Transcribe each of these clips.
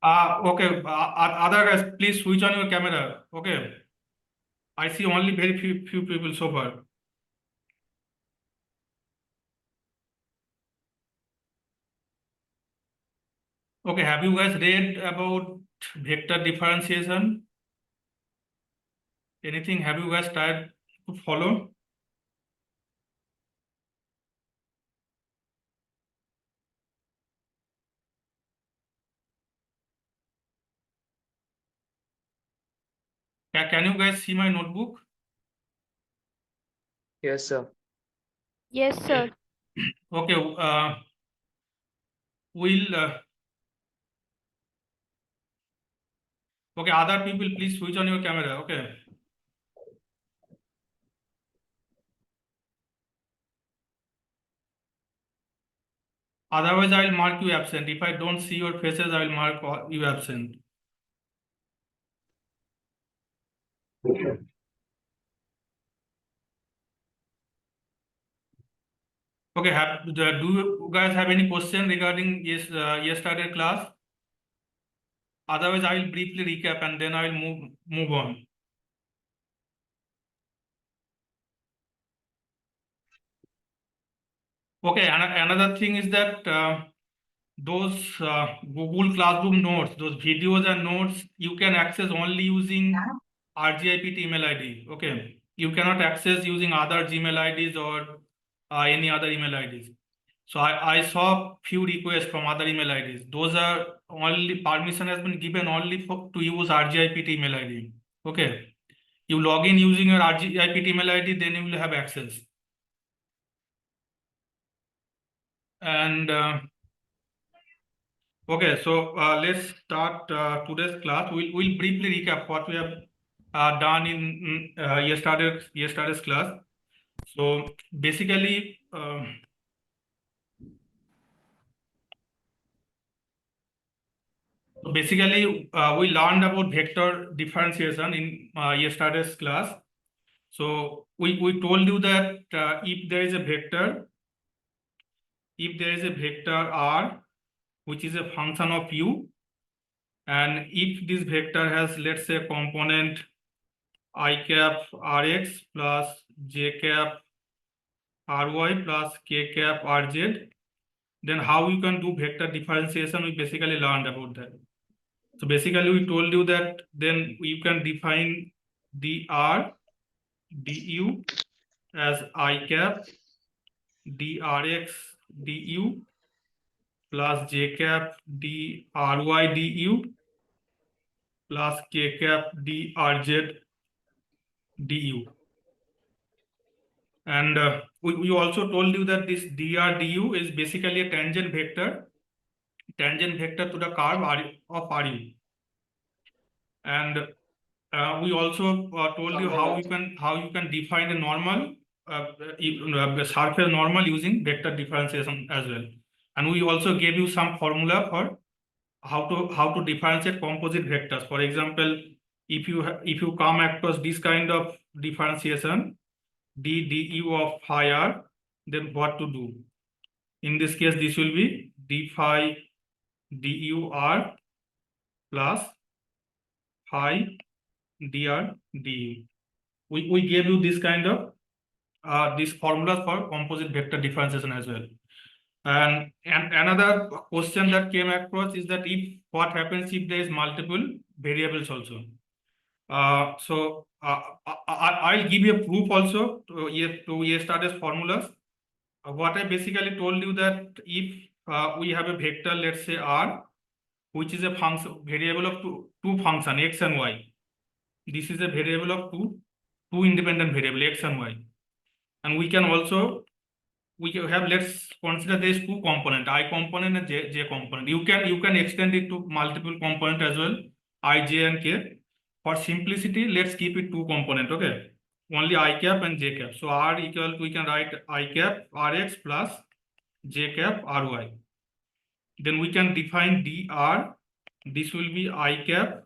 Okay. Other guys, please switch on your camera. Okay. I see only very few people so far. Okay. Have you guys read about vector differentiation? Anything? Have you guys tried to follow? Can you guys see my notebook? Yes, sir. Yes, sir. Okay. We'll. Okay. Other people, please switch on your camera. Okay. Otherwise, I will mark you absent. If I don't see your faces, I will mark you absent. Okay. Do you guys have any question regarding yesterday class? Otherwise, I will briefly recap and then I will move on. Okay. Another thing is that those Google Classroom notes, those videos and notes, you can access only using RGIPT email ID. Okay. You cannot access using other Gmail IDs or any other email IDs. So I saw few requests from other email IDs. Those are only permission has been given only to use RGIPT email ID. Okay. You log in using your RGIPT email ID, then you will have access. And okay, so let's start today's class. We'll briefly recap what we have done in yesterday's class. So basically, we learned about vector differentiation in yesterday's class. So we told you that if there is a vector R, which is a function of u, and if this vector has, let's say, component I cap Rx plus j cap Ry plus k cap Rz, then how you can do vector differentiation, we basically learned about that. So basically we told you that then you can define dr du as I cap drx du plus j cap dry du plus k cap drz du. And we also told you that this dr du is basically a tangent vector to the curve of Ru. And we also told you how you can define a normal surface normal using vector differentiation as well. And we also gave you some formula for how to differentiate composite vectors. For example, if you come across this kind of differentiation, d du of phi r, then what to do? In this case, this will be d phi du r plus phi dr du. We gave you this kind of these formulas for composite vector differentiation as well. And another question that came across is that if what happens if there is multiple variables also. So I'll give you a proof also to yesterday's formulas. What I basically told you that if we have a vector, let's say r, which is a function variable of two function x and y. This is a variable of two independent variable x and y, and we can have, let's consider these two component, I component and j component. You can extend it to multiple component as well, I, j and k. For simplicity, let's keep it two component. Okay, only I cap and j cap. So r equal to, we can write I cap rx plus j cap ry. Then we can define dr. This will be I cap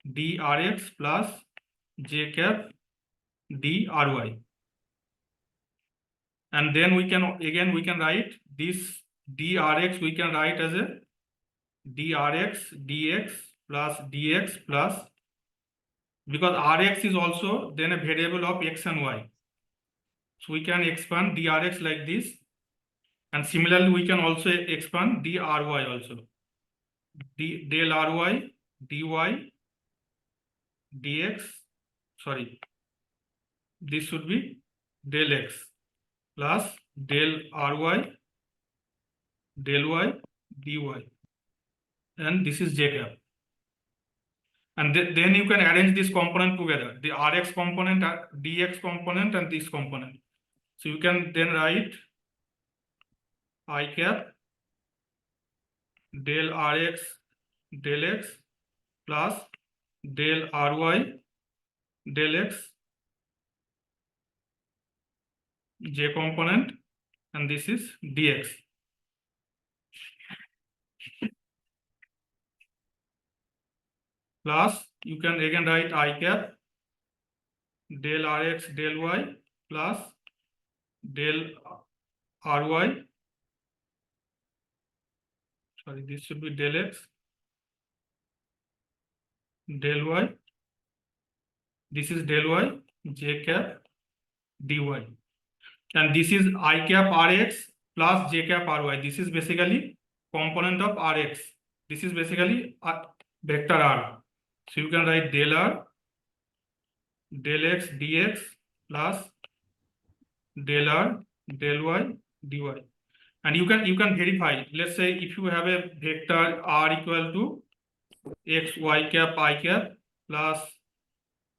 drx plus j cap dry. And then we can write this drx, we can write as a drx dx plus dx plus, because rx is also then a variable of x and y. So we can expand drx like this, and similarly we can also expand dry also. Del ry dy dx, sorry, this should be del x plus del ry del y dy, and this is j cap. And then you can arrange this component together, the rx component, dx component, and this component. So you can then write I cap del rx del x plus del ry del x j component, and this is dx. Plus you can again write I cap del rx del y plus del ry, sorry, this should be del x del y, this is del y j cap dy, and this is I cap rx plus j cap ry. This is basically component of rx. This is basically vector r. So you can write del r del x dx plus del r del y dy, and you can verify. Let's say if you have a vector r equal to x y cap I cap plus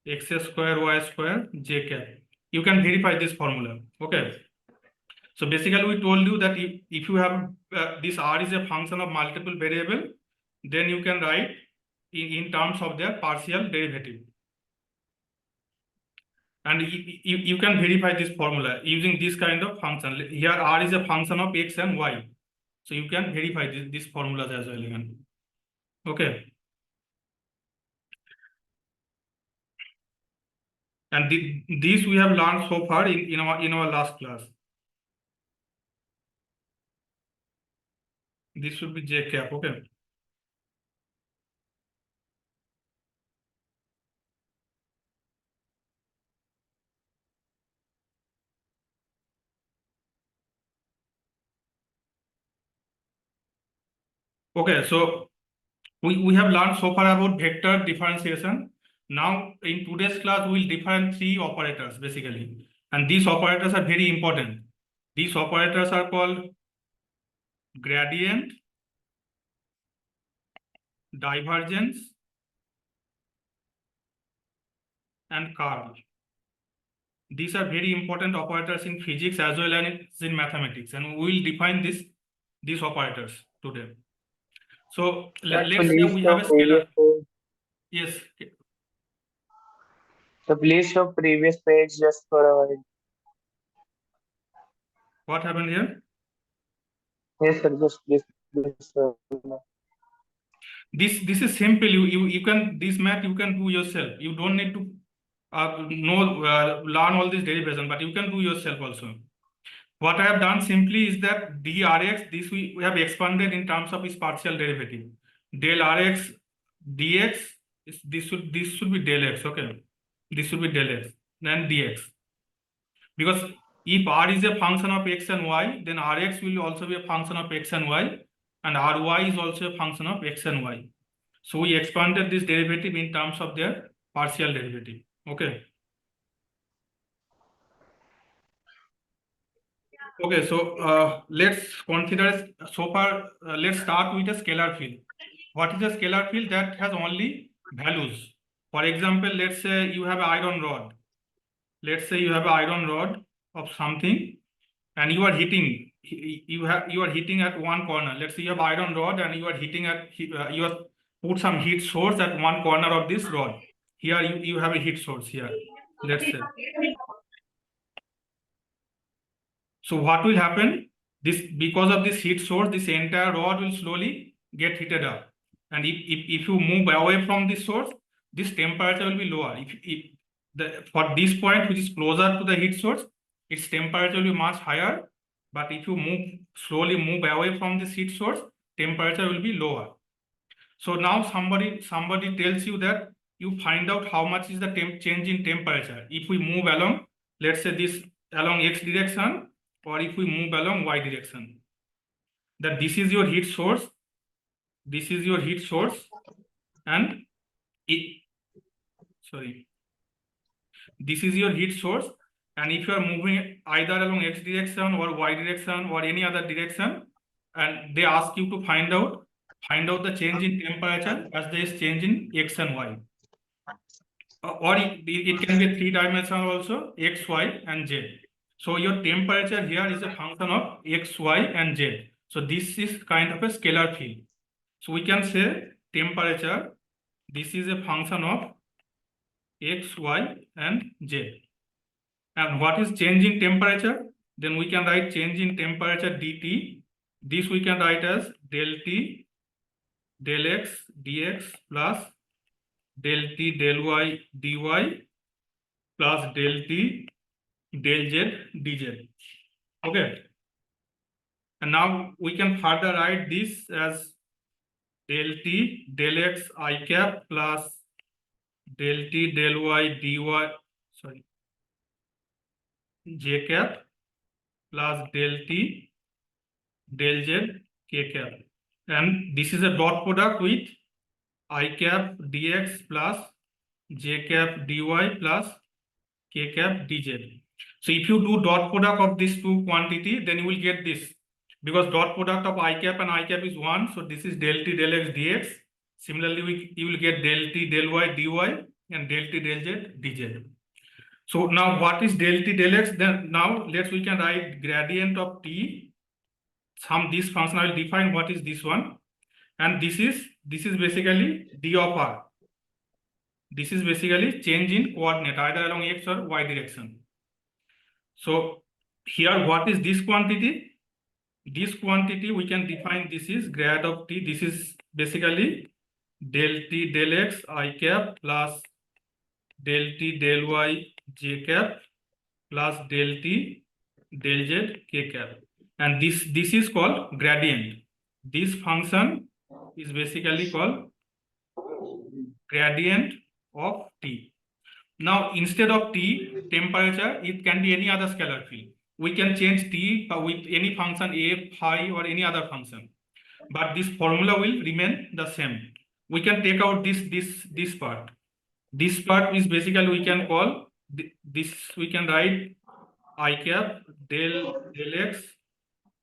x square y square j cap, you can verify this formula. Okay, so basically we told you that if you have this r is a function of multiple variable, then you can write in terms of their partial derivative, and you can verify this formula using this kind of function. Here r is a function of x and y, so you can verify this formulas as well again. Okay, and this we have learned so far in our last class. This should be j cap. Okay, okay, so we have learned so far about vector differentiation. Now in today's class we will define three operators basically, and these operators are very important. These operators are called gradient, divergence, and curl. These are very important operators in physics as well as in mathematics, and we will define these operators today. So let's say we have a scalar. Yes. So please show previous page just for a while. What happened here? Yes, sir. Just please. This is simple. You can, this math you can do yourself. You don't need to learn all this derivation, but you can do yourself also. What I have done simply is that drx, this we have expanded in terms of its partial derivative. Del rx dx, this should be del x. Okay, this should be del x, then dx. Because if r is a function of x and y, then rx will also be a function of x and y, and ry is also a function of x and y. So we expanded this derivative in terms of their partial derivative. Okay. Okay, so let's consider so far. Let's start with a scalar field. What is a scalar field? That has only values. For example, let's say you have an iron rod. Let's say you have an iron rod of something, and you are hitting. You are hitting at one corner. Let's say you have iron rod, and you are hitting at you have put some heat source at one corner of this rod. Here you have a heat source here. Let's say. So what will happen? This, because of this heat source, this entire rod will slowly get heated up. And if you move away from this source, this temperature will be lower. For this point, which is closer to the heat source, its temperature will be much higher. But if you slowly move away from this heat source, temperature will be lower. So now somebody tells you that you find out how much is the change in temperature if we move along, let's say this along x direction, or if we move along y direction. That this is your heat source, this is your heat source, and this is your heat source, and if you are moving either along x direction or y direction or any other direction, and they ask you to find out the change in temperature as there is change in x and y. Or it can be a three-dimensional also, x, y, and z. So your temperature here is a function of x, y, and z. So this is kind of a scalar field. So we can say temperature, this is a function of x, y, and z. And what is change in temperature? Then we can write change in temperature dt. This we can write as del t, del x, dx plus del t, del y, dy plus del t, del z, dz. Okay. And now we can further write this as del t, del x, I cap plus del t, del y, dy, j cap plus del t, del z, k cap. And this is a dot product with I cap dx plus j cap dy plus k cap dz. So if you do dot product of these two quantity, then you will get this. Because dot product of I cap and I cap is 1, so this is del t del x dx. Similarly, you will get del t del y dy and del t del z dz. So now what is del t del x? Then now we can write gradient of t. This function I will define what is this one, and this is basically d of r. This is basically change in coordinate either along x or y direction. So here what is this quantity? This quantity we can define, this is grad of t. This is basically del t del x I cap plus del t del y j cap plus del t del z k cap. And this is called gradient. This function is basically called gradient of t. Now instead of t, temperature, it can be any other scalar field. We can change t with any function a, phi, or any other function. But this formula will remain the same. We can take out this part. This part is basically we can call this, we can write I cap del x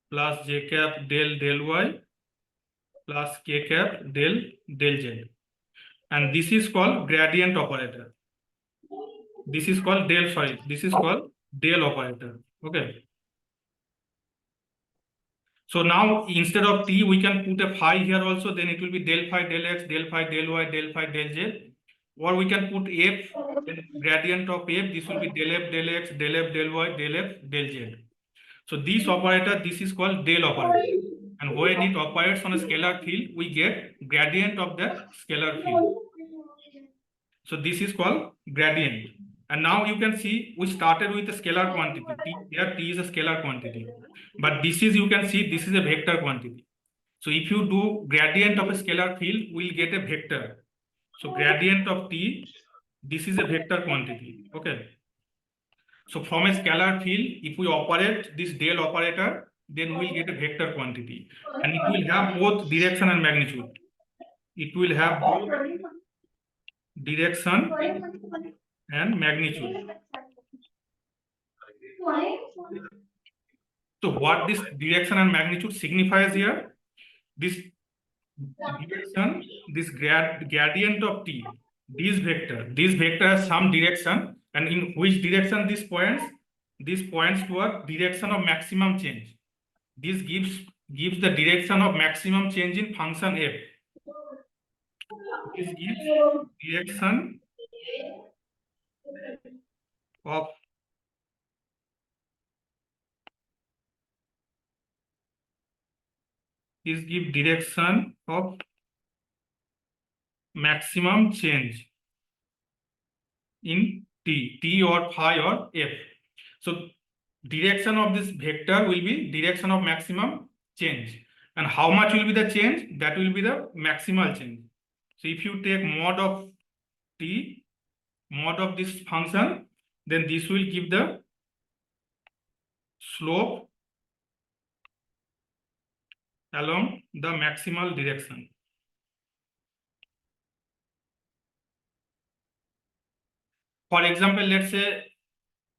plus j cap del y plus k cap del z. And this is called gradient operator. This is called del operator. Okay. So now instead of t, we can put a phi here also, then it will be del phi del x, del phi del y, del phi del z. Or we can put f, then gradient of f, this will be del f del x, del f del y, del f del z. So this operator, this is called del operator. And when it operates on a scalar field, we get gradient of that scalar field. So this is called gradient. And now you can see we started with a scalar quantity. Here t is a scalar quantity. But this is, you can see, this is a vector quantity. So if you do gradient of a scalar field, we'll get a vector. So gradient of t, this is a vector quantity. Okay. So from a scalar field, if we operate this del operator, then we'll get a vector quantity. And it will have both direction and magnitude. It will have both direction and magnitude. So what this direction and magnitude signifies here? This direction, this gradient of t, this vector has some direction, and in which direction this points? This points toward direction of maximum change. This gives the direction of maximum change in function f. This gives direction of direction of maximum change in t or phi or f. So direction of this vector will be direction of maximum change, And how much will be the change? That will be the maximal change. So if you take mod of t, mod of this function, then this will give the slope along the maximal direction. For example, let's say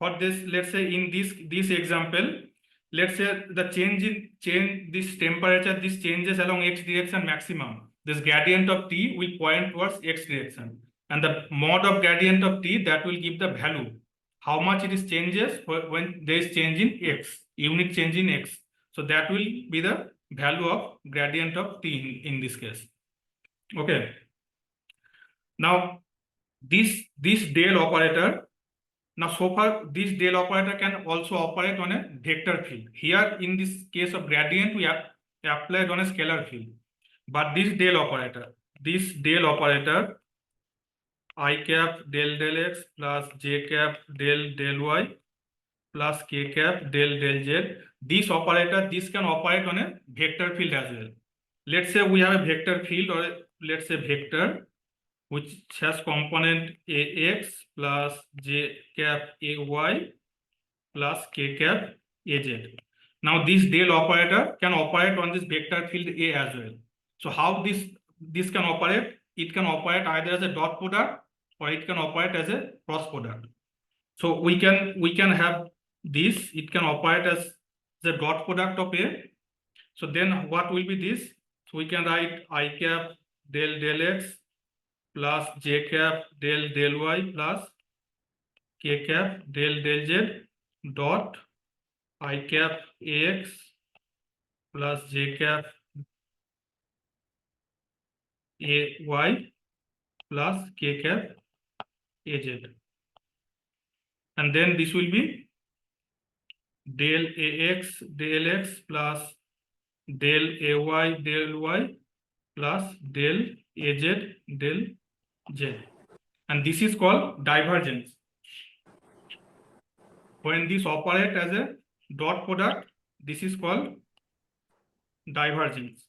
in this example, let's say the change this temperature, this changes along x direction maximum. This gradient of t will point towards x direction, and the mod of gradient of t, that will give the value how much it is changes when there is change in x, unit change in x. So that will be the value of gradient of t in this case. Okay. Now this del operator. Now, so far, this del operator can also operate on a vector field. Here, in this case of gradient, we have applied on a scalar field. But this del operator, I cap del x plus j cap del y plus k cap del z, this operator, this can operate on a vector field as well. Let's say we have a vector field, or let's say vector, which has component ax plus j cap ay plus k cap az. Now this del operator can operate on this vector field A as well. So how this can operate? It can operate either as a dot product, or it can operate as a cross product. So we can have this, it can operate as the dot product of A. So then what will be this? So we can write I cap del x plus j cap del y plus k cap del z dot I cap ax plus j cap ay plus k cap az. And then this will be del ax plus del ay plus del az del z. And this is called divergence. When this operates as a dot product, this is called divergence.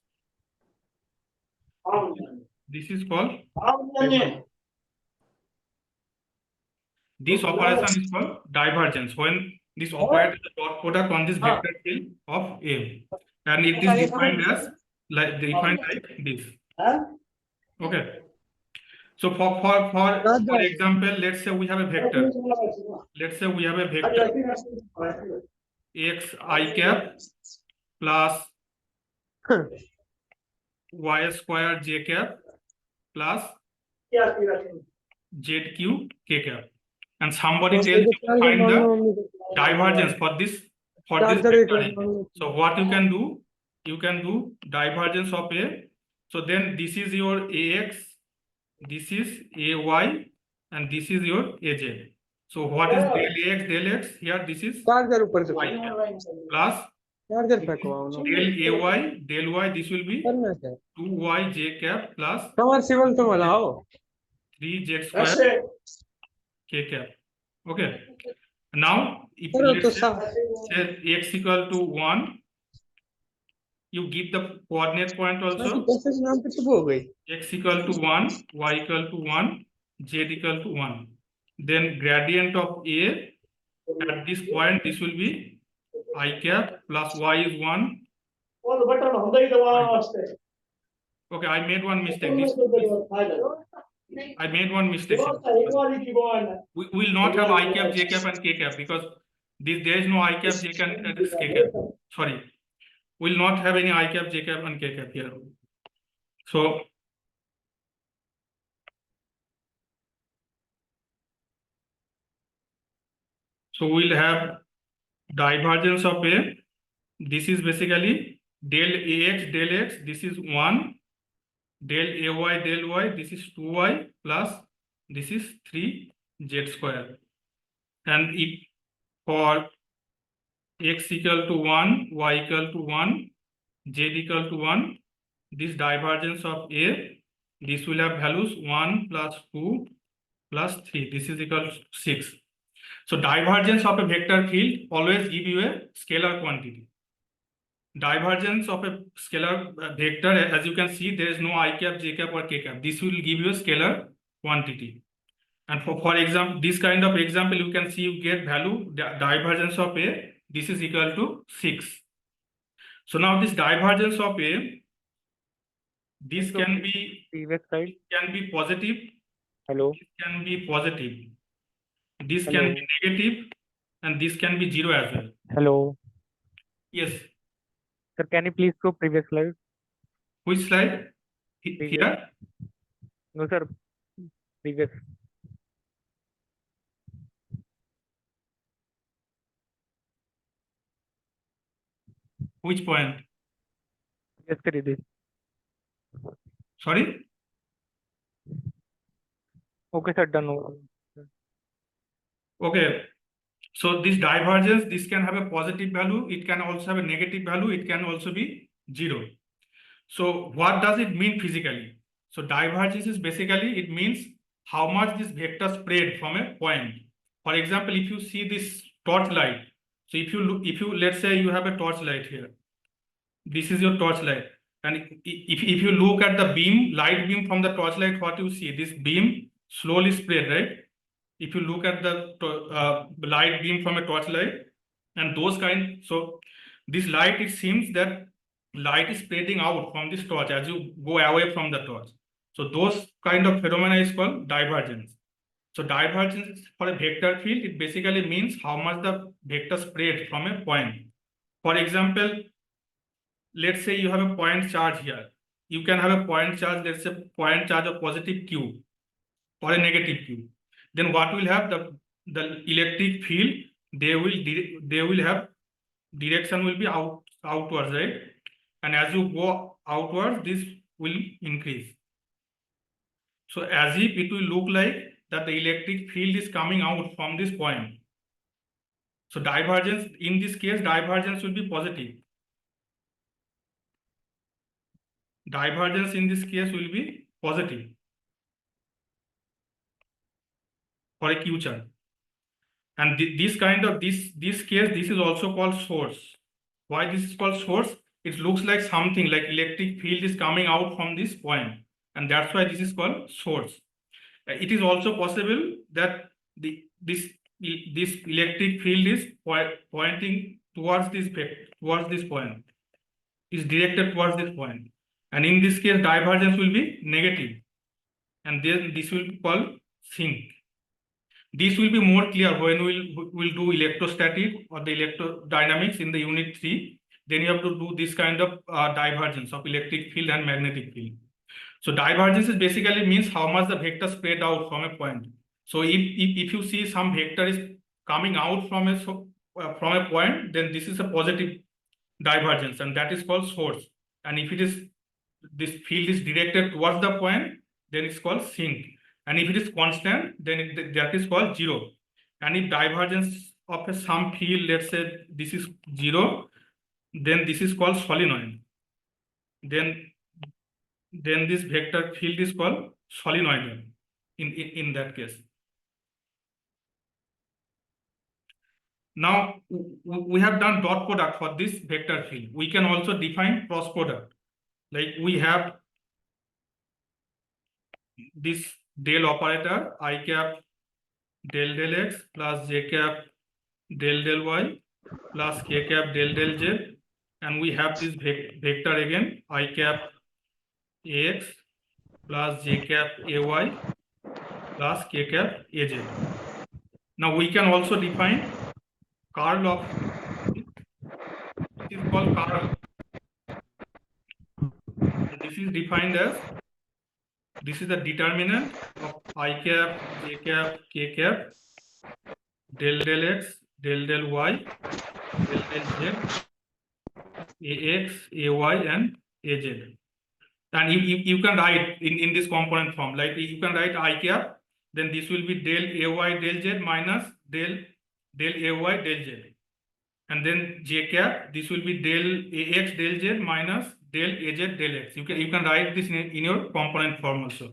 This is called divergence. This operation is called divergence when this operates as a dot product on this vector field of A, and it is defined as like this. Okay. So for example, let's say we have a vector. Let's say we have a vector x I cap plus y square j cap plus zq k cap, and somebody tells you to find the divergence for this vector A. So what you can do divergence of A. So then this is your ax, this is ay, and this is your az. So what is del x here? This is y plus del ay del y. This will be 2y j cap plus 3z square k cap. Okay. Now if let's say x equal to 1, you give the coordinate point also. X equal to 1, y equal to 1, z equal to 1. Then gradient of A at this point, this will be I cap plus y is 1. Okay, I made one mistake. I made one mistake. We will not have I cap, j cap, and k cap, because there is no I cap, j cap, and k cap. Sorry, we will not have any I cap, j cap, and k cap here. So we'll have divergence of A. This is basically del ax, this is 1, del ay, del y, this is 2y plus this is 3z square. And if for x equal to 1, y equal to 1, z equal to 1, this divergence of A, this will have values 1 plus 2 plus 3. This is equal to 6. So divergence of a vector field always give you a scalar quantity. divergence of a scalar vector, as you can see, there is no I cap, j cap, or k cap. This will give you a scalar quantity. And for example, this kind of example, you can see you get value divergence of A. This is equal to 6. So now this divergence of A, this can be Previous slide. positive. Hello. This can be positive. This Hello. can be negative, and this can be 0 as well. Hello. Yes. Sir, can you please show previous slide? Which slide? Previous. Here? No, sir. Previous. Which point? Yes, sir, it is. Sorry? Okay, sir, done. Okay. So this divergence, this can have a positive value. It can also have a negative value. It can also be 0. So what does it mean physically? So divergence is basically, it means how much this vector spread from a point. For example, if you see this torch light, so if you let's say you have a torch light here. This is your torch light. And if you look at the beam, light beam from the torch light, what you see? This beam slowly spread, right? If you look at the light beam from a torchlight and those kind, so this light, it seems that light is spreading out from this torch as you go away from the torch. So those kind of phenomena is called divergence. So divergence for a vector field, it basically means how much the vector spread from a point. For example, let's say you have a point charge here. You can have a point charge, let's say point charge of positive Q or a negative Q. Then what will have the electric field, they will have direction will be outwards, right? And as you go outwards, this will increase. So as if it will look like that the electric field is coming out from this point. So divergence, in this case, divergence will be positive. Divergence in this case will be positive for a Q charge. And this kind of this case, this is also called source. Why this is called source? It looks like something like electric field is coming out from this point, and that's why this is called source. It is also possible that this electric field is pointing towards this point, is directed towards this point, and in this case divergence will be negative, and then this will be called sink. This will be more clear when we'll do electrostatic or the electrodynamics in the unit 3. Then you have to do this kind of divergence of electric field and magnetic field. So divergence is basically means how much the vector spread out from a point. So if you see some vector is coming out from a point, then this is a positive divergence, and that is called source. And if it is this field is directed towards the point, then it's called sink. And if it is constant, then that is called 0. And if divergence of some field, let's say this is 0, then this is called solenoid. Then this vector field is called solenoidal in that case. Now we have done dot product for this vector field. We can also define cross product. Like we have this del operator I cap del x plus j cap del y plus k cap del z, and we have this vector again I cap ax plus j cap ay plus k cap az. Now we can also define curl of this is called curl. This is defined as, this is the determinant of I cap, j cap, k cap, del x, del y, del z, ax, ay, and az. And you can write in this component form, like you can write I cap, then this will be del ay del z minus del ay del z. And then j cap, this will be del ax del z minus del az del x. You can write this in your component form also.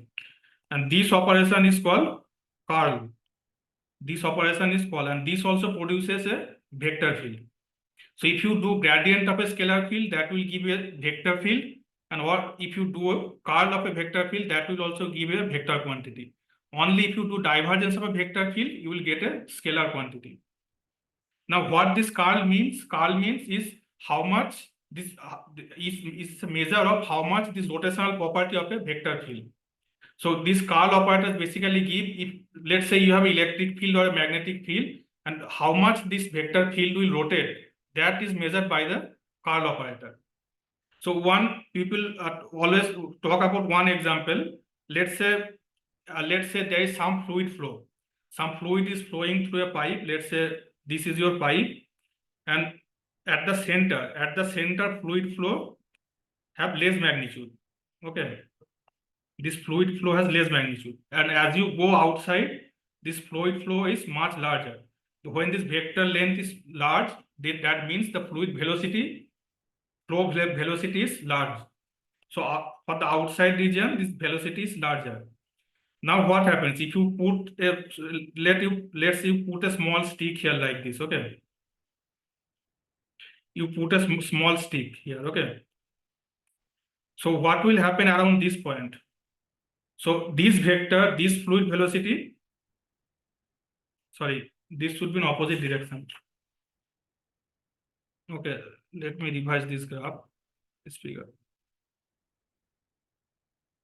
And this operation is called curl. This operation is called, and this also produces a vector field. So if you do gradient of a scalar field, that will give you a vector field, and what if you do a curl of a vector field, that will also give you a vector quantity. Only if you do divergence of a vector field, you will get a scalar quantity. Now, what this curl means? Curl means is how much this is a measure of how much this rotational property of a vector field. So these curl operators basically give, if let's say you have electric field or a magnetic field, and how much this vector field will rotate, that is measured by the curl operator. So one people always talk about one example. Let's say there is some fluid flow. Some fluid is flowing through a pipe. Let's say this is your pipe, and at the center fluid flow have less magnitude. Okay, this fluid flow has less magnitude, and as you go outside, this fluid flow is much larger. When this vector length is large, that means the fluid velocity, flow velocity is large. So for the outside region, this velocity is larger. Now what happens if you put a, let's say you put a small stick here like this, okay? You put a small stick here, okay? So what will happen around this point? So this vector, this fluid velocity, sorry, this should be in opposite direction. Okay, let me revise this graph, this figure.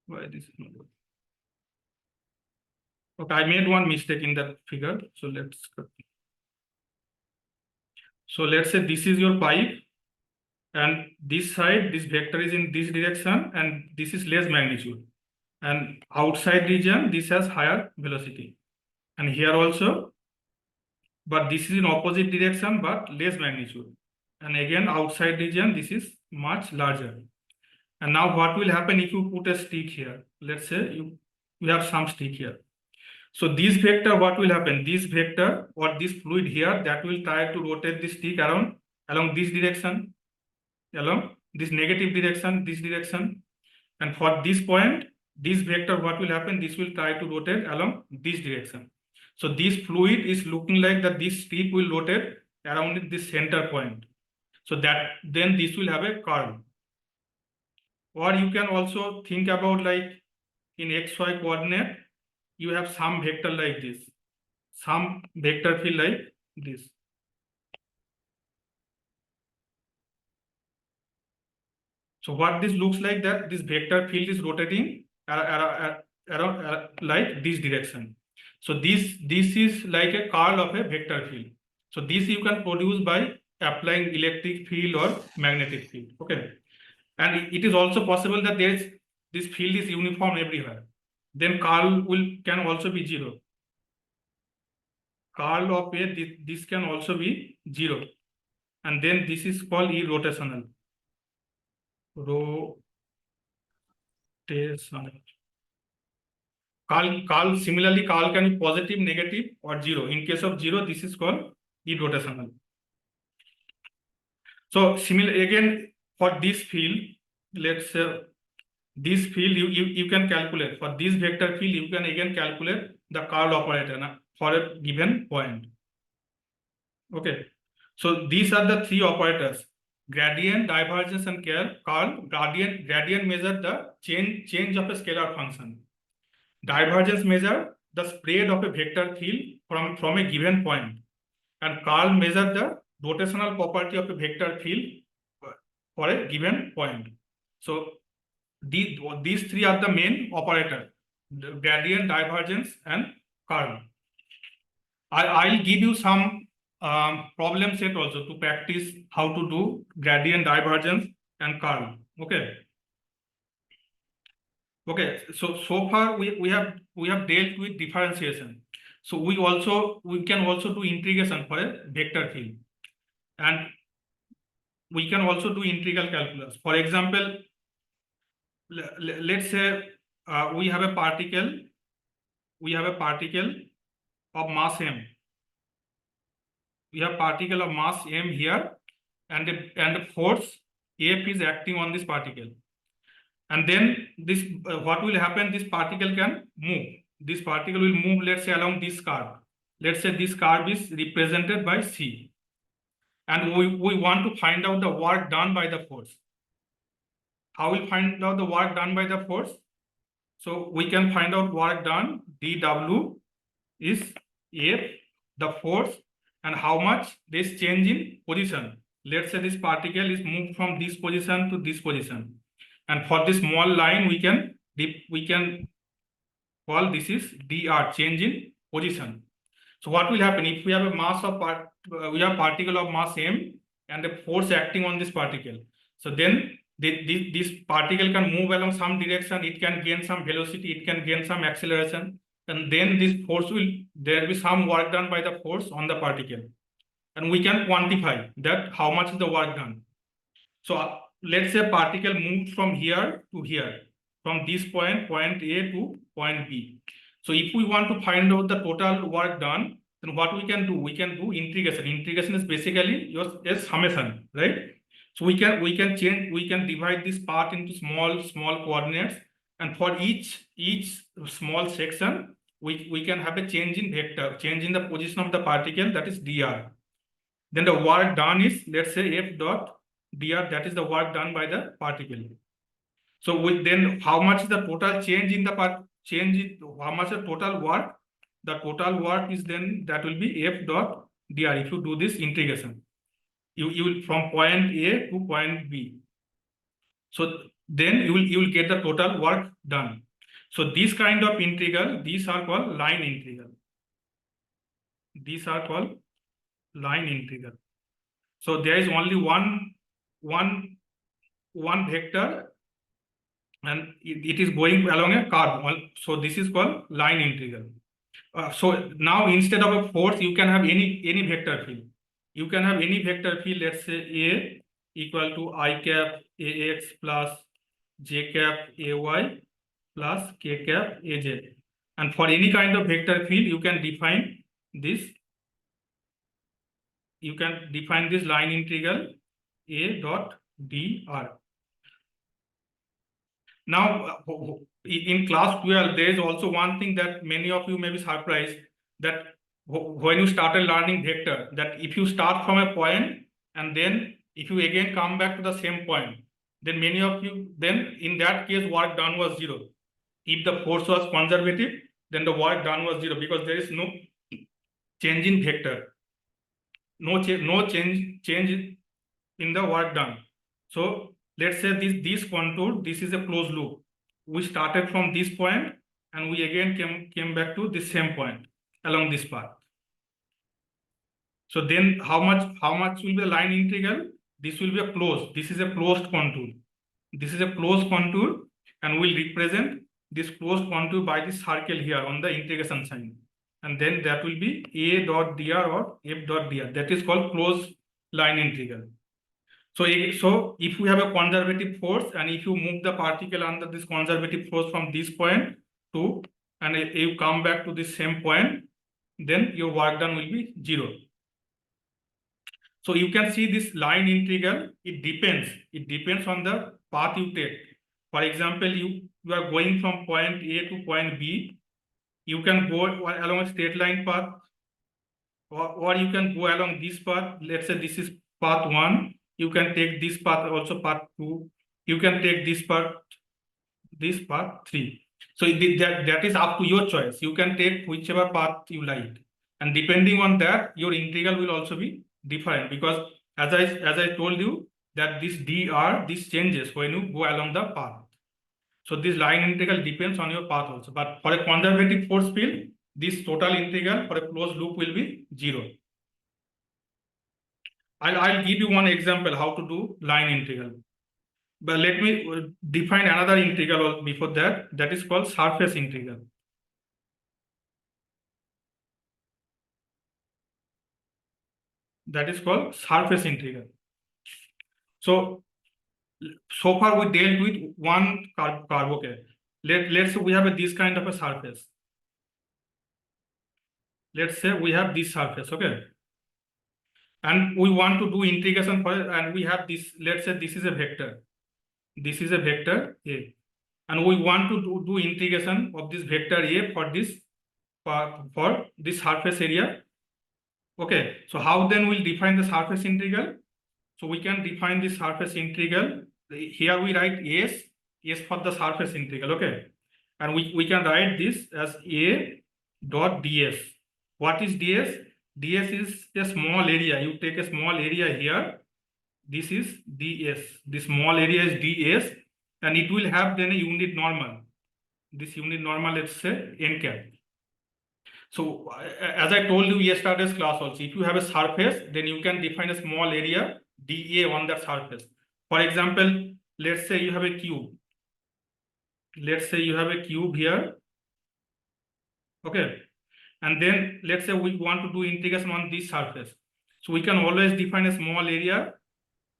Why this is not good? Okay, I made one mistake in that figure. So let's say this is your pipe, and this side, this vector is in this direction, and this is less magnitude. And outside region, this has higher velocity. And here also, but this is in opposite direction, but less magnitude. And again, outside region, this is much larger. And now what will happen if you put a stick here? Let's say you have some stick here. So this vector, what will happen? This vector or this fluid here, that will try to rotate this stick along this direction, along this negative direction, this direction. And for this point, this vector, what will happen? This will try to rotate along this direction. So this fluid is looking like that this stick will rotate around this center point. So that then this will have a curl. Or you can also think about like in XY coordinate, you have some vector like this, some vector field like this. So what this looks like, that this vector field is rotating around like this direction. So this is like a curl of a vector field. So this you can produce by applying electric field or magnetic field. Okay, and it is also possible that this field is uniform everywhere. Then curl can also be zero. Curl of a this can also be zero, and then this is called irrotational. Rotational. Curl similarly, curl can be positive, negative, or zero. In case of zero, this is called irrotational. So similar again for this field, let's say this field you can calculate. For this vector field, you can again calculate the curl operator for a given point. Okay, so these are the three operators: gradient, divergence, and curl. Gradient measure the change of a scalar function. Divergence measure the spread of a vector field from a given point, and curl measure the rotational property of a vector field for a given point. So these three are the main operators: gradient, divergence, and curl. I'll give you some problem set also to practice how to do gradient, divergence, and curl. Okay. Okay. So far we have dealt with differentiation. So we can also do integration for a vector field, and we can also do integral calculus. For example, let's say we have a particle of mass m. We have particle of mass m here, and the force F is acting on this particle. And then this what will happen? This particle can move. This particle will move, let's say, along this curve. Let's say this curve is represented by C. and we want to find out the work done by the force. How we find out the work done by the force? So we can find out work done, dW is F, the force, and how much this change in position. Let's say this particle is moved from this position to this position, and for this small line we can call this is dr, change in position. So what will happen if we have a mass of we have particle of mass m and a force acting on this particle? So then this particle can move along some direction, it can gain some velocity, it can gain some acceleration, and then this force there will be some work done by the force on the particle, and we can quantify that how much is the work done. So let's say particle moved from here to here, from this point A to point B. So if we want to find out the total work done, then what we can do? We can do integration. Integration is basically your summation, right? So we can divide this part into small coordinates, and for each small section, we can have a change in vector, change in the position of the particle, that is dr. Then the work done is, let's say, F dot dr, that is the work done by the particle. So then how much is the total change in the how much the total work? The total work is then that will be F dot dr. If you do this integration, you will from point A to point B. So then you will get the total work done. So this kind of integral, these are called line integral. These are called line integral. So there is only one vector, and it is going along a curve. So this is called line integral. So now instead of a force, you can have any vector field. You can have any vector field. Let's say A equal to I cap AX plus J cap AY plus K cap AZ. And for any kind of vector field, you can define this. You can define this line integral A dot dr. Now, in class 12, there is also one thing that many of you may be surprised, that when you started learning vector, that if you start from a point and then if you again come back to the same point, then many of you, then in that case, work done was 0. If the force was conservative, then the work done was 0, because there is no change in vector, no change in the work done. So let's say this contour, this is a closed loop. We started from this point and we again came back to the same point along this path. So then how much will be the line integral? This will be a closed. This is a closed contour. This is a closed contour, and we'll represent this closed contour by this circle here on the integration sign. And then that will be A dot dr or F dot dr. That is called closed line integral. So if we have a conservative force, and if you move the particle under this conservative force from this point to, and you come back to the same point, then your work done will be 0. So you can see this line integral, it depends on the path you take. For example, you are going from point A to point B, you can go along a straight line path, or you can go along this path. Let's say this is path 1. You can take this path, also path 2. You can take this path 3. So that is up to your choice. You can take whichever path you like, and depending on that, your integral will also be different, because as I told you that this dr, this changes when you go along the path. So this line integral depends on your path also. But for a conservative force field, this total integral for a closed loop will be 0. I'll give you one example how to do line integral. But let me define another integral before that. That is called surface integral. That is called surface integral. So far we dealt with one curve. Okay. Let's say we have this kind of a surface. Let's say we have this surface, okay? And we want to do integration for it, and we have this, let's say this is a vector. This is a vector A. And we want to do integration of this vector A for this surface area. Okay, so how then we'll define the surface integral? So we can define the surface integral. Here we write S for the surface integral, okay? And we can write this as A dot ds. What is ds? ds is a small area. You take a small area here. This is ds. This small area is ds, and it will have then a unit normal. This unit normal, let's say n cap. So as I told you yesterday's class also, if you have a surface, then you can define a small area dA on that surface. For example, let's say you have a cube. Let's say you have a cube here. Okay. And then let's say we want to do integration on this surface. So we can always define a small area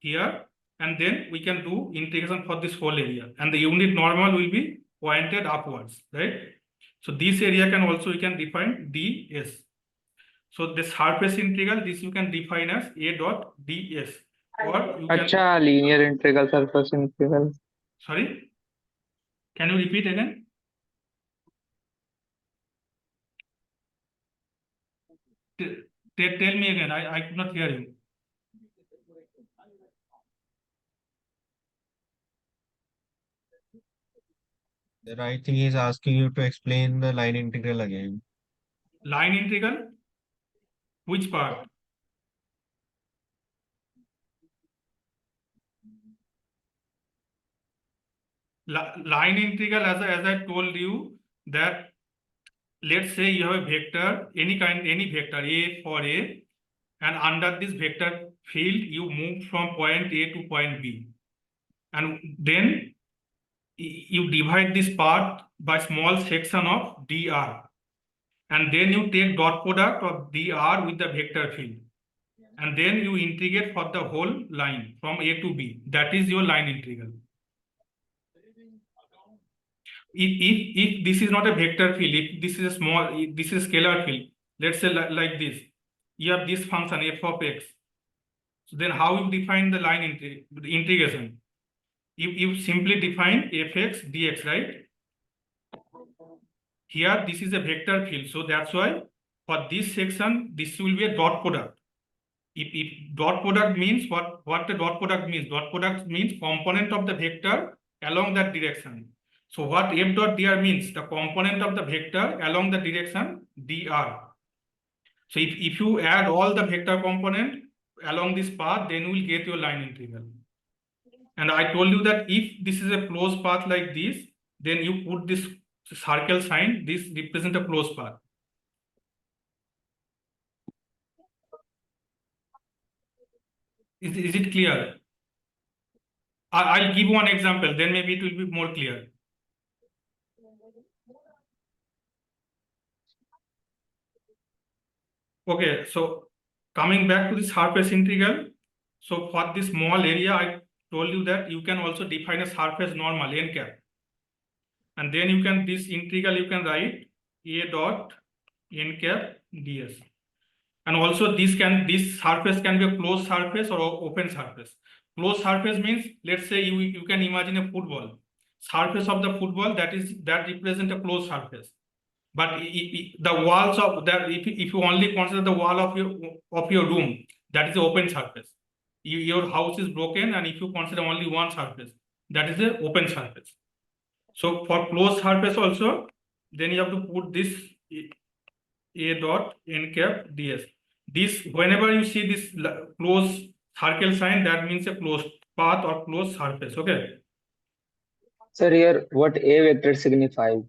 here, and then we can do integration for this whole area. And the unit normal will be pointed upwards, right? So this area can also, we can define ds. So the surface integral, this you can define as A dot ds. Or you can, Acha, linear integral, surface integral. sorry, can you repeat again? Tell me again, I could not hear you. Then I think he's asking you to explain the line integral again. Line integral? Which part? Line integral, as I told you, that let's say you have a vector, any vector, A for A, and under this vector field, you move from point A to point B. And then you divide this part by small section of dr, and then you take dot product of dr with the vector field, and then you integrate for the whole line from A to B. That is your line integral. If this is not a vector field, if this is a small, if this is a scalar field, let's say like this, you have this function f of x. So then how you define the line integration? You simply define fx dx, right? Here this is a vector field, so that's why for this section this will be a dot product. If dot product means what the dot product means? Dot product means component of the vector along that direction. So what f dot dr means? The component of the vector along the direction dr. So if you add all the vector component along this path, then you will get your line integral. And I told you that if this is a closed path like this, then you put this circle sign, this represent a closed path. Is it clear? I'll give one example, then maybe it will be more clear. Okay, so coming back to the surface integral. So for this small area, I told you that you can also define a surface normal n cap. And then you can, this integral you can write A dot n cap ds. And also this surface can be a closed surface or open surface. Closed surface means, let's say you can imagine a football. Surface of the football, that represent a closed surface. But the walls of that, if you only consider the wall of your room, that is an open surface. Your house is broken, and if you consider only one surface, that is an open surface. So for closed surface also, then you have to put this A dot n cap ds. This, whenever you see this closed circle sign, that means a closed path or closed surface. Okay. Sir, here what A vector signifies?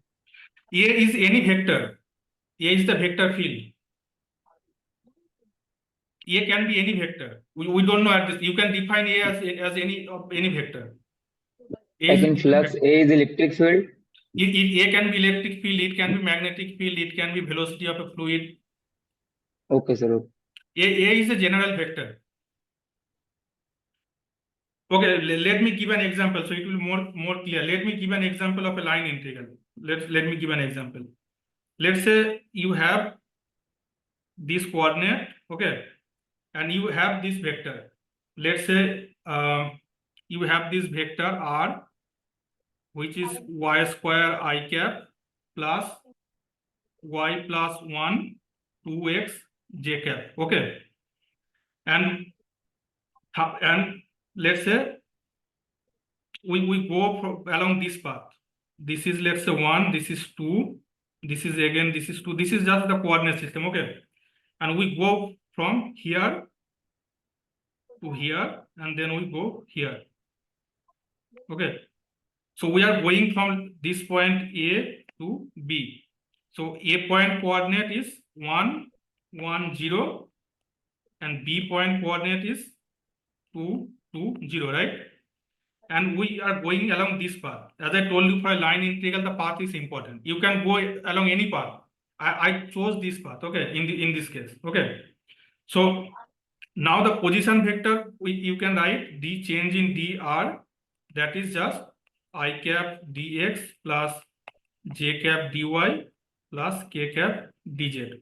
A is any vector. A is the vector field. A can be any vector. We don't know at this. You can define A as any vector. A Like is in flux, A is electric field. A can be electric field, it can be magnetic field, it can be velocity of a fluid. Okay, sir. Okay. A is a general vector. Okay, let me give an example so it will be more clear. Let me give an example of a line integral. Let me give an example. Let's say you have this coordinate, okay, and you have this vector. Let's say you have this vector r, which is y square I cap plus y plus 1 2x j cap. Okay, and let's say we go along this path. This is, let's say, 1, this is 2, this is again, this is 2, this is just the coordinate system. Okay, and we go from here to here, and then we go here. Okay, so we are going from this point A to B. So A point coordinate is 1, 1, 0, and B point coordinate is 2, 2, 0, right? And we are going along this path. As I told you, for a line integral, the path is important. You can go along any path. I chose this path, okay, in this case. Okay, so now the position vector, you can write the change in dr, that is just I cap dx plus j cap dy plus k cap dz.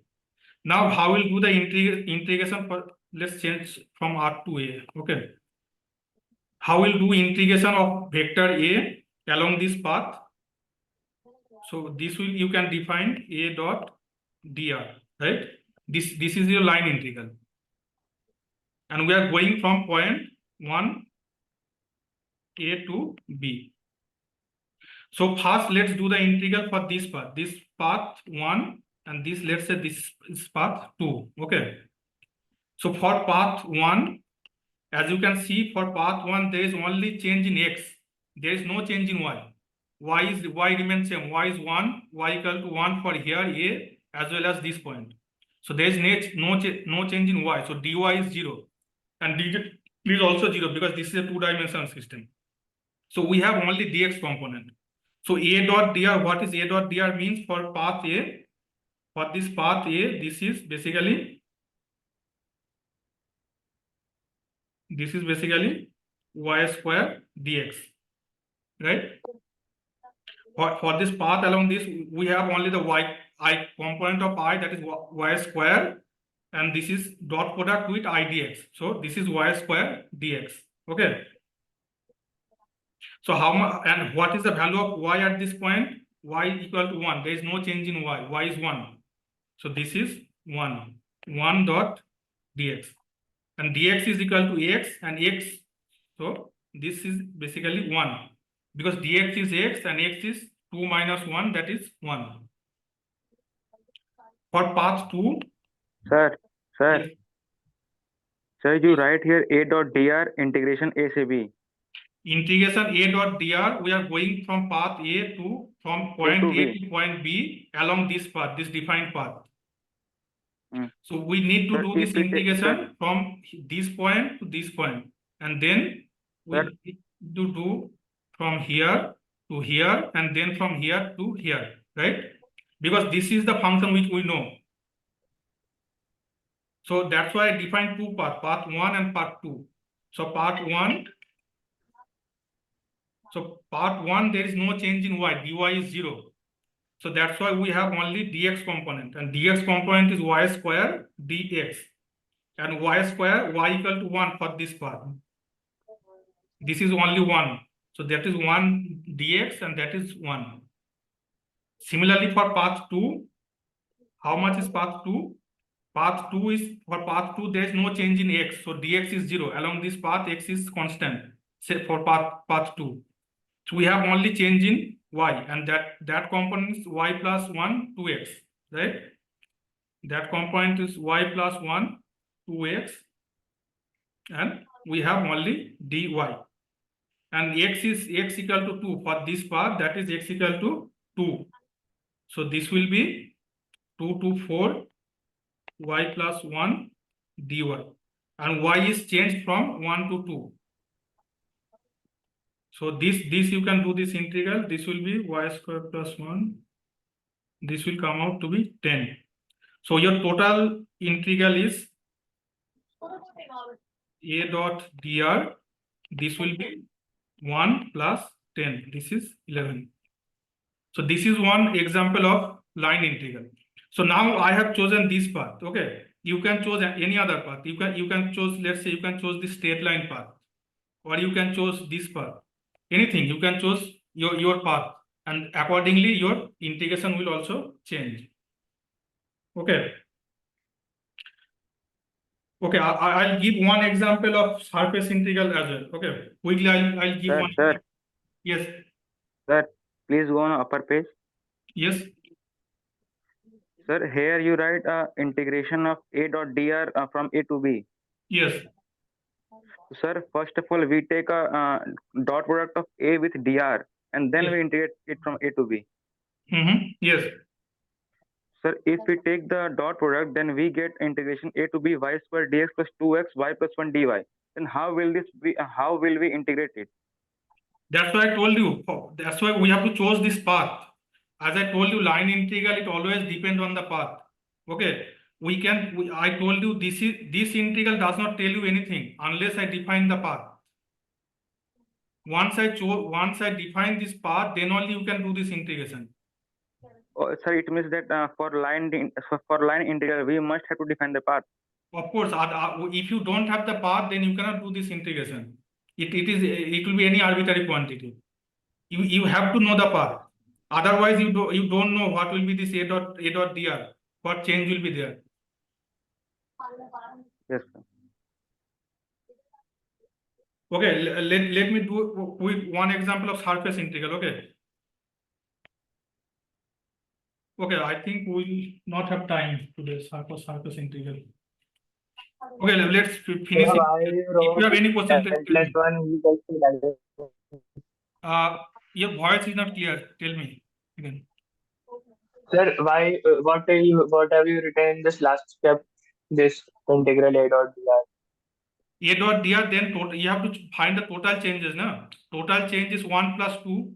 Now how will do the integration for, let's change from R to A. Okay, how will do integration of vector A along this path? So this will, you can define A dot dr, right? This is your line integral, and we are going from point 1 A to B. So first, let's do the integral for this path 1, and this, let's say, this is path 2. Okay, so for path 1, as you can see, for path 1 there is only change in x, there is no change in y. Y remains same, y is 1, y equal to 1 for here A as well as this point. So there is no change in y, so dy is 0, and dz is also 0 because this is a two-dimensional system. So we have only dx component. So A dot dr, what is A dot dr means for path A? For this path A, this is basically y square dx, right? For this path along this, we have only the I component of I, that is y square, and this is dot product with I dx. So this is y square dx. Okay. So how much, and what is the value of y at this point? Y equal to 1. There is no change in y. Y is 1. So this is 1 dot dx, and dx is equal to x, and x. So this is basically 1 because dx is x and x is 2 minus 1, that is 1. For path 2, Sir, yes, sir, you write here A dot dr integration A से B. integration A dot dr, we are going from path A to, from point to A B. to point B along this path, this defined path. Hmm. So we need to Sir, do this if we take- integration from this point to this point, and then we Sir. need to do from here to here, and then from here to here, right? Because this is the function which we know. So that's why I defined two paths, path 1 and path 2. So path 1, there is no change in y, dy is 0. So that's why we have only dx component, and dx component is y square dx, and y square, y equal to 1 for this path. This is only 1. So that is 1 dx, and that is 1. Similarly for path 2, how much is path 2? Path 2 is, for path 2 there is no change in x, so dx is 0. Along this path x is constant, say for path 2. So we have only change in y, and that component is y plus 1 2x, right? That component is y plus 1 2x, and we have only dy, and x is x equal to 2 for this path, that is x equal to 2. So this will be 2 to 4 y plus 1 dy, and y is changed from 1 to 2. So this you can do this integral. This will be y square plus 1. This will come out to be 10. So your total integral is A dot dr. This will be 1 plus 10. This is 11. So this is one example of line integral. So now I have chosen this path. Okay, you can choose any other path. You can choose, let's say, you can choose the straight line path, or you can choose this path. Anything, you can choose your path, and accordingly your integration will also change. Okay, Okay, I'll give one example of surface integral as well. Okay, quickly I'll give one. Sir, Yes, sir, please go on upper page. yes, Sir, here you write integration of a dot dr from a to b. yes. Sir, first of all, we take a dot product of a with dr, and then Yes. we integrate it from a to b. Yes. Sir, if we take the dot product, then we get integration a to b y square dx plus 2x y plus 1 dy. Then how will this be? How will we integrate it? That's why I told you. That's why we have to choose this path. As I told you, line integral, it always depends on the path. Okay. I told you this integral does not tell you anything unless I define the path. Once I define this path, then only you can do this integration. Oh, sir, it means that for line integral, we must have to define the path. Of course, if you don't have the path, then you cannot do this integration. It will be any arbitrary quantity. You have to know the path. Otherwise, you don't know what will be this a dot dr. What change will be there. Yes, sir. Okay, let me do with one example of surface integral. Okay. Okay, I think we will not have time today for surface integral. Okay, let's finish it. If you have any question, tell me. Your voice is not clear. Tell me again. Sir, what have you written in this last step? This integral a dot dr. A dot dr, then total, you have to find the total changes. Na? Total change is 1 plus 2.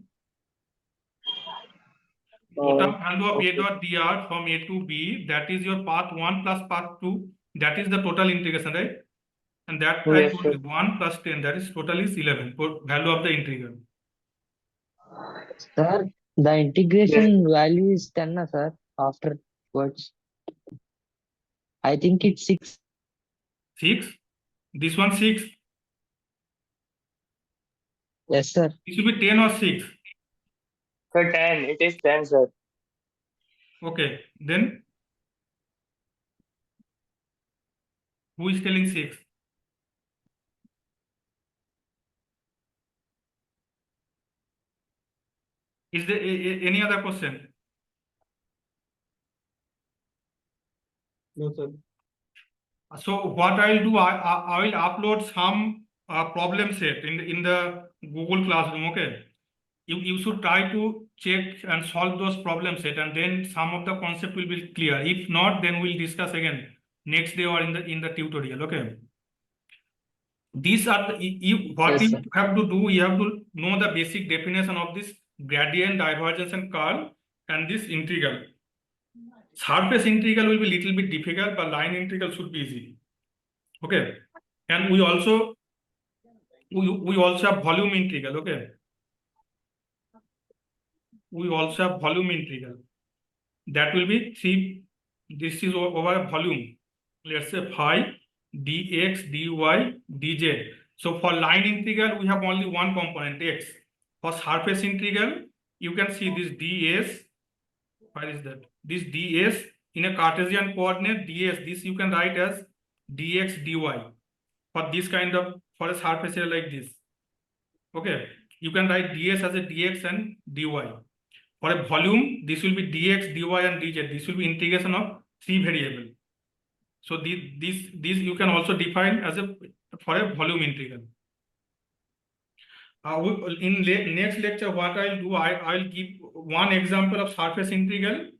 Total value of okay. a dot dr from a to b, that is your path 1 plus path 2. That is the total integration, right? And that I Yes, told sir. you 1 plus 10, that is total is 11. Value of the integral. Sir, the integration value is 10, na, sir, afterwards. I think it's 6. 6. This one 6. Yes, sir. It should be 10 or 6. Sir, 10. It is 10, sir. Okay, then who is telling 6? Is there any other question? No, sir. So what I'll do, I will upload some problem set in the Google Classroom. Okay, you should try to check and solve those problem set, and then some of the concept will be clear. If not, then we'll discuss again next day or in the tutorial. Okay. These are what Yes, you sir. have to do. You have to know the basic definition of this gradient, divergence, and curl, and this integral. Surface integral will be little bit difficult, but line integral should be easy. Okay, and we also have volume integral. Okay, we also have volume integral. That will be this is over volume. Let's say phi dx dy dz. So for line integral, we have only one component x. For surface integral, you can see this ds. Where is that? This ds in a Cartesian coordinate ds. This you can write as dx dy. For this kind of, for a surface area like this. Okay, you can write ds as a dx and dy. For a volume, this will be dx, dy, and dz. This will be integration of 3 variable. So these you can also define as for a volume integral. In next lecture, what I'll do, I'll give one example of surface integral,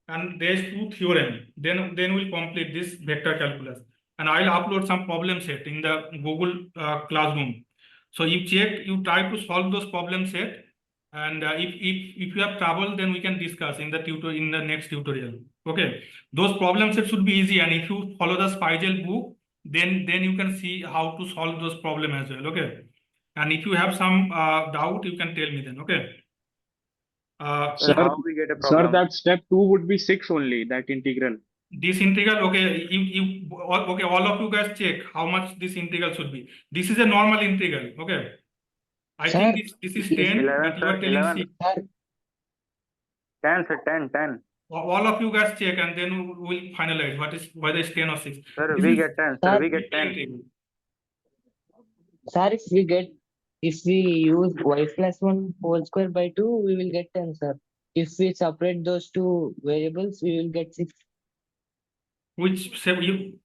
and there's 2 theorem. Then we'll complete this vector calculus, and I'll upload some problem set in the Google Classroom. So you try to solve those problem set, and if you have trouble, then we can discuss in the next tutorial. Okay, those problem sets should be easy, and if you follow the Spigel book, then you can see how to solve those problem as well. Okay, and if you have some doubt, you can tell me then. Okay. Sir, how we get a Sir, problem? that step 2 would be 6 only, that integral. This integral, okay, okay, all of you guys check how much this integral should be. This is a normal integral, okay. I think Sir, this is if- 10, 11, but you are sir, telling 11. 6. Sir, 10, sir, 10, 10. All of you guys check and then we'll finalize whether it's 10 or 6. Sir, This we is get 10. Sir, Sir, we get simple 10. integral. Sir, if we use y plus 1 whole square by 2, we will get 10, sir. If we separate those two variables, we will get 6. Which you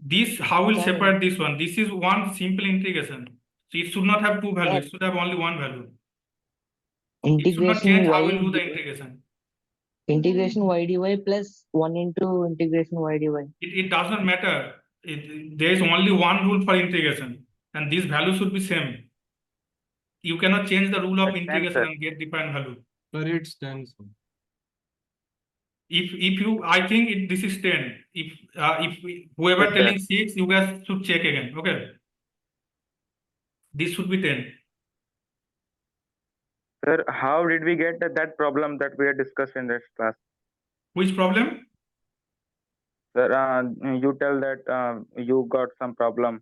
this how will Sir, separate this one? This is one simple integration. So it should not have two values, Sir. it should have only one value. It should not Integration change how y we'll do the dy- integration. integration y dy plus 1 into integration y dy. It does not matter. There is only one rule for integration, and these values should be same. You cannot change the rule of That's 10, integration sir. and get different value. Sir, it's 10. Sir. If you, I think this is 10. Whoever Yes, sir. telling 6, you guys should check again. Okay. This should be 10. Sir, how did we get that problem that we had discussed in this class? Which problem? Sir, you tell that you got some problem.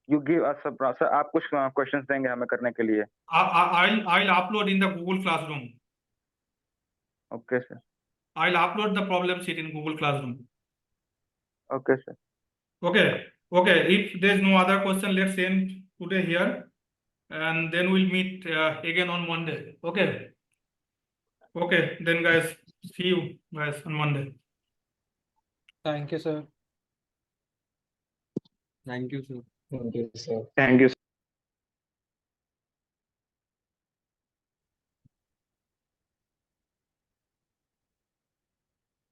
You give us a sir, आप कुछ questions देंगे हमें करने के लिए. I'll upload in the Google Classroom. Okay, sir. I'll upload the problem sheet in Google Classroom. Okay, sir. Okay. If there's no other question, let's end today here, and then we'll meet again on Monday. Okay. Then guys, see you guys on Monday. Thank you, sir. Thank you, sir. Thank you, sir. Thank you.